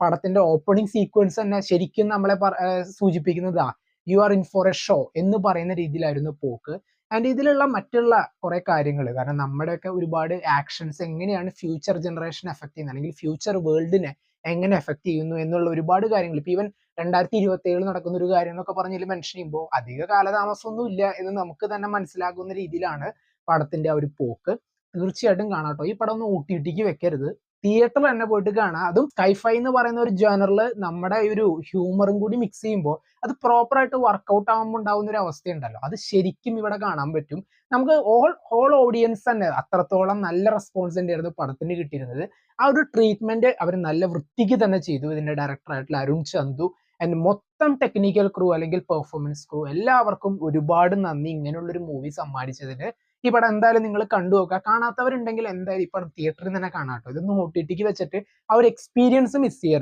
പടത്തിന്റെ opening sequence തന്നെ ശരിക്കും നമ്മളെ സൂചിപ്പിക്കുന്നതാ you are in for a show എന്ന് പറയുന്ന രീതിയിലായിരുന്നു പോക്ക്. ആൻഡ് ഇതിലുള്ള മറ്റുള്ള കുറെ കാര്യങ്ങൾ, കാരണം നമ്മുടെയൊക്കെ ഒരുപാട് ആക്ഷൻസ് എങ്ങനെയാണ് ഫ്യൂച്ചർ ജനറേഷൻ എഫക്ട് ചെയ്യുന്നത്, അല്ലെങ്കിൽ ഫ്യൂച്ചർ വേൾഡിനെ എങ്ങനെ എഫക്ട് ചെയ്യുന്നു എന്നുള്ള ഒരുപാട് കാര്യങ്ങൾ ഇപ്പൊ ഈവൻ 2027 നടക്കുന്ന ഒരു കാര്യം എന്നൊക്കെ പറഞ്ഞതിൽ മെൻഷൻ ചെയ്യുമ്പോൾ അധിക കാലതാമസമൊന്നും ഇല്ല എന്ന് നമുക്ക് തന്നെ മനസ്സിലാകുന്ന രീതിയിലാണ് പടത്തിന്റെ ആ ഒരു പോക്ക്. തീർച്ചയായിട്ടും കാണാട്ടോ. ഈ പടം ഒന്ന് OTT വെക്കരുത്, തിയേറ്ററിൽ തന്നെ പോയിട്ട് കാണാം. അതും സ്കൈഫൈ എന്ന് പറയുന്ന ഒരു ജേണറില് നമ്മുടെ ഒരു ഹ്യൂമറും കൂടി മിക്സ് ചെയ്യുമ്പോൾ അത് പ്രോപ്പർ ആയിട്ട് വർക്ക്ഔട്ട് ആകുമ്പോൾ ഉണ്ടാവുന്ന ഒരു അവസ്ഥയുണ്ടല്ലോ, അത് ശരിക്കും ഇവിടെ കാണാൻ പറ്റും. നമുക്ക് ഹോൾ ഓഡിയൻസ് തന്നെ അത്രത്തോളം നല്ല റെസ്പോൺസ് തന്നെയായിരുന്നു പടത്തിന് കിട്ടിയിരുന്നത്. ആ ഒരു ട്രീറ്റ്മെന്റ് അവർ നല്ല വൃത്തിക്ക് തന്നെ ചെയ്തു. ഇതിന്റെ ഡയറക്ടർ ആയിട്ടുള്ള അരുൺ ചന്തു ആൻഡ് മൊത്തം ടെക്നിക്കൽ ക്രൂ അല്ലെങ്കിൽ പെർഫോമൻസ് ക്രൂ എല്ലാവർക്കും ഒരുപാട് നന്ദി ഇങ്ങനെയുള്ളൊരു മൂവി സമ്മാനിച്ചതിന്. ഈ പടം എന്തായാലും നിങ്ങൾ കണ്ടു നോക്കുക. കാണാത്തവരുണ്ടെങ്കിൽ എന്തായാലും ഈ പടം തിയേറ്ററിൽ തന്നെ കാണാട്ടോ. ഇതൊന്നും OTT വെച്ചിട്ട് ആ ഒരു എക്സ്പീരിയൻസ് മിസ് ചെയ്യരുത്.